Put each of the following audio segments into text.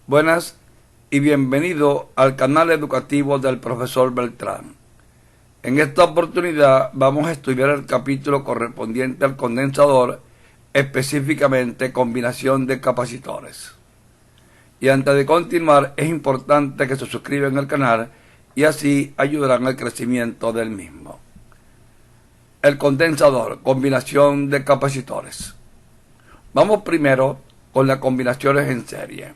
Buenas y bienvenido al canal educativo del profesor Beltrán. En esta oportunidad vamos a estudiar el capítulo correspondiente al condensador, específicamente combinación de capacitores. Y antes de continuar, es importante que se suscriban al canal y así ayudarán al crecimiento del mismo. El condensador, combinación de capacitores. Vamos primero con las combinaciones en serie.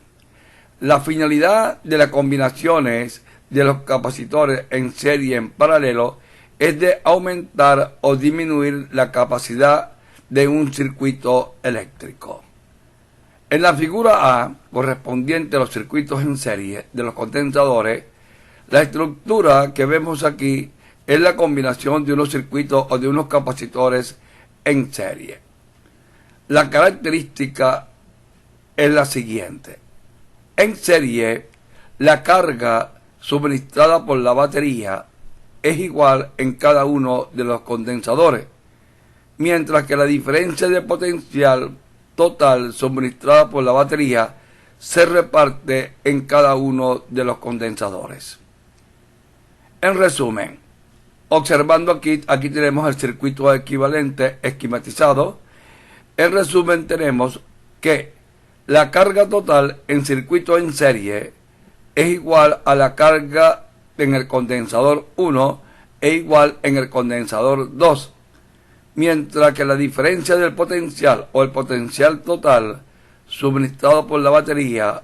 La finalidad de las combinaciones de los capacitores en serie en paralelo es de aumentar o disminuir la capacidad de un circuito eléctrico. En la figura A, correspondiente a los circuitos en serie de los condensadores, la estructura que vemos aquí es la combinación de unos circuitos o de unos capacitores en serie. La característica es la siguiente. En serie, la carga suministrada por la batería es igual en cada uno de los condensadores, mientras que la diferencia de potencial total suministrada por la batería se reparte en cada uno de los condensadores. En resumen, observando aquí tenemos el circuito equivalente esquematizado. En resumen, tenemos que la carga total en circuito en serie es igual a la carga en el condensador 1 e igual en el condensador 2, mientras que la diferencia del potencial o el potencial total suministrado por la batería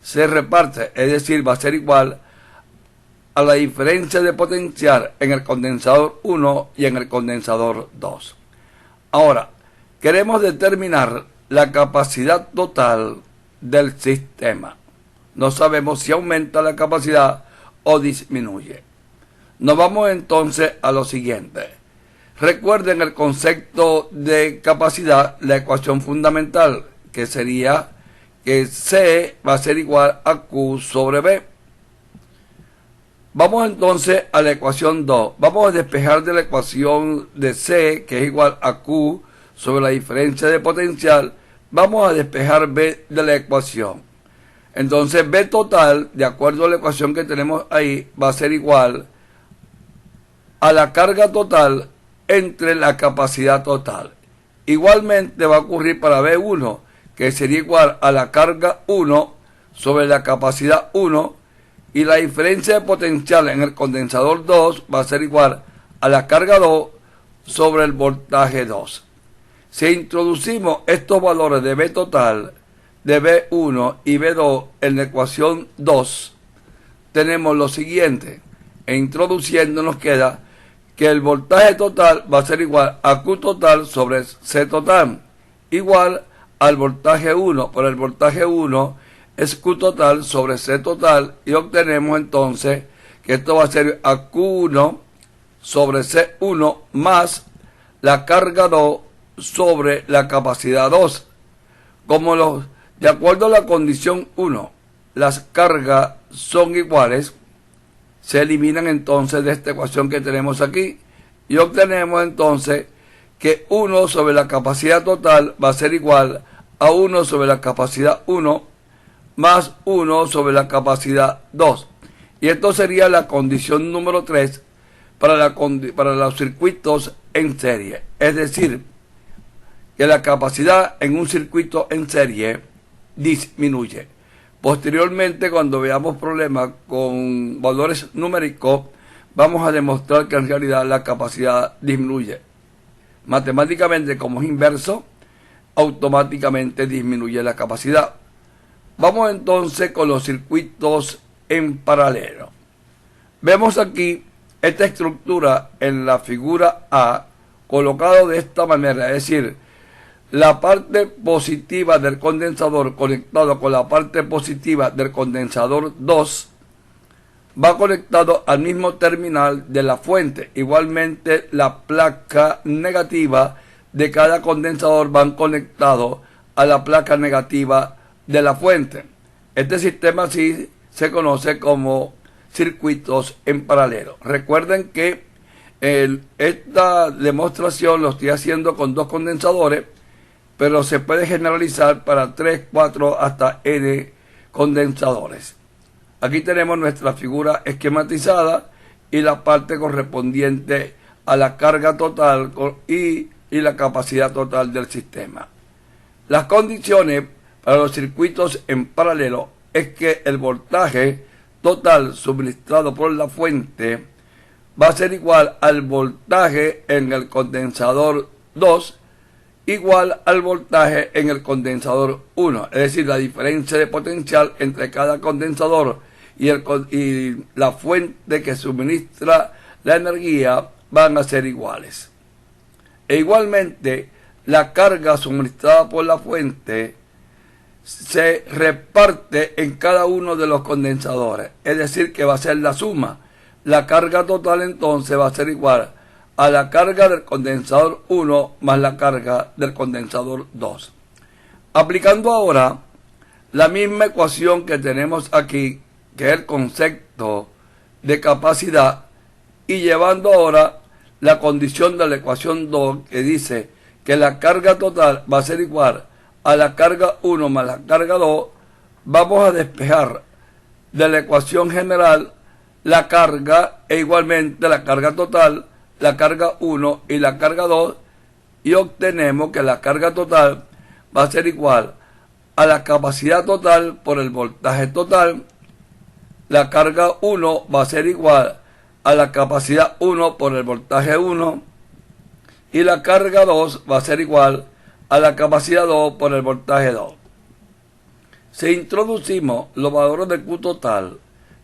se reparte, es decir, va a ser igual a la diferencia de potencial en el condensador 1 y en el condensador 2. Ahora, queremos determinar la capacidad total del sistema. No sabemos si aumenta la capacidad o disminuye. Nos vamos entonces a lo siguiente. Recuerden el concepto de capacidad, la ecuación fundamental, que sería que C va a ser igual a Q sobre B. Vamos entonces a la ecuación 2. Vamos a despejar de la ecuación de C, que es igual a Q sobre la diferencia de potencial. Vamos a despejar B de la ecuación. Entonces B total, de acuerdo a la ecuación que tenemos ahí, va a ser igual a la carga total entre la capacidad total. Igualmente va a ocurrir para B1, que sería igual a la carga 1 sobre la capacidad 1, y la diferencia de potencial en el condensador 2 va a ser igual a la carga 2 sobre el voltaje 2. Si introducimos estos valores de B total, de B1 y B2 en la ecuación 2, tenemos lo siguiente. E introduciendo nos queda que el voltaje total va a ser igual a Q total sobre C total, igual al voltaje 1, por el voltaje 1 es Q total sobre C total, y obtenemos entonces que esto va a ser a Q1 sobre C1 más la carga 2 sobre la capacidad 2. De acuerdo a la condición 1, las cargas son iguales, se eliminan entonces de esta ecuación que tenemos aquí y obtenemos entonces que 1 sobre la capacidad total va a ser igual a 1 sobre la capacidad 1 más 1 sobre la capacidad 2. Y esto sería la condición número 3 para los circuitos en serie. Es decir, que la capacidad en un circuito en serie disminuye. Posteriormente, cuando veamos problemas con valores numéricos, vamos a demostrar que en realidad la capacidad disminuye. Matemáticamente, como es inverso, automáticamente disminuye la capacidad. Vamos entonces con los circuitos en paralelo. Vemos aquí esta estructura en la figura A, colocado de esta manera, es decir, la parte positiva del condensador conectado con la parte positiva del condensador 2 va conectado al mismo terminal de la fuente. Igualmente la placa negativa de cada condensador van conectados a la placa negativa de la fuente. Este sistema sí se conoce como circuitos en paralelo. Recuerden que esta demostración lo estoy haciendo con dos condensadores, pero se puede generalizar para 3, 4, hasta n condensadores. Aquí tenemos nuestra figura esquematizada y la parte correspondiente a la carga total y la capacidad total del sistema. Las condiciones para los circuitos en paralelo es que el voltaje total suministrado por la fuente va a ser igual al voltaje en el condensador 2 igual al voltaje en el condensador 1, es decir, la diferencia de potencial entre cada condensador y la fuente que suministra la energía van a ser iguales. E igualmente, la carga suministrada por la fuente se reparte en cada uno de los condensadores, es decir, que va a ser la suma. La carga total entonces va a ser igual a la carga del condensador 1 más la carga del condensador 2. Aplicando ahora la misma ecuación que tenemos aquí, que es el concepto de capacidad, y llevando ahora la condición de la ecuación 2 que dice que la carga total va a ser igual a la carga 1 más la carga 2, vamos a despejar de la ecuación general la carga e igualmente la carga total, la carga 1 y la carga 2, y obtenemos que la carga total va a ser igual a la capacidad total por el voltaje total. La carga 1 va a ser igual a la capacidad 1 por el voltaje 1 y la carga 2 va a ser igual a la capacidad 2 por el voltaje 2. Si introducimos los valores de Q total,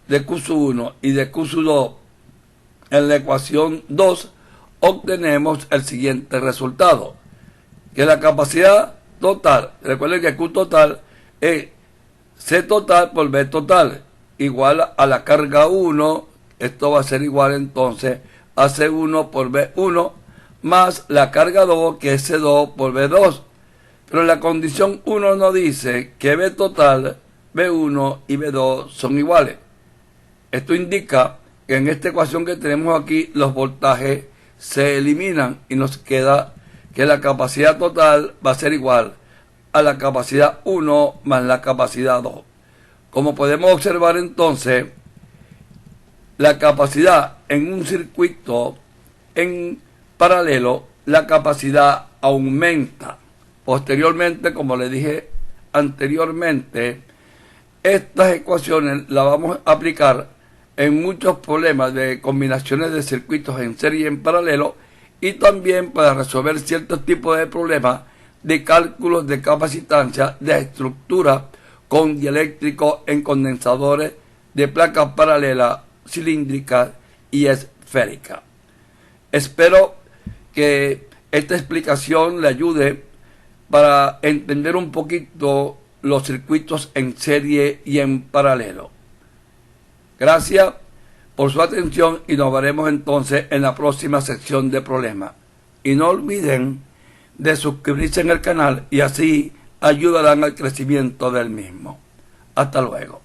de Q1 y de Q2 en la ecuación 2, obtenemos el siguiente resultado, que la capacidad total, recuerden que Q total es C total por B total, igual a la carga 1, esto va a ser igual entonces a C1 por B1, más la carga 2, que es C2 por B2. Pero la condición 1 nos dice que B total, B1 y B2 son iguales. Esto indica que en esta ecuación que tenemos aquí, los voltajes se eliminan y nos queda que la capacidad total va a ser igual a la capacidad 1 más la capacidad 2. Como podemos observar entonces, la capacidad en un circuito en paralelo, la capacidad aumenta. Posteriormente, como le dije anteriormente, estas ecuaciones las vamos a aplicar en muchos problemas de combinaciones de circuitos en serie y en paralelo, y también para resolver ciertos tipos de problemas de cálculos de capacitancia de estructura con dieléctrico en condensadores de placas paralelas, cilíndricas y esféricas. Espero que esta explicación le ayude para entender un poquito los circuitos en serie y en paralelo. Gracias por su atención y nos veremos entonces en la próxima sección de problemas. Y no olviden de suscribirse en el canal y así ayudarán al crecimiento del mismo. Hasta luego.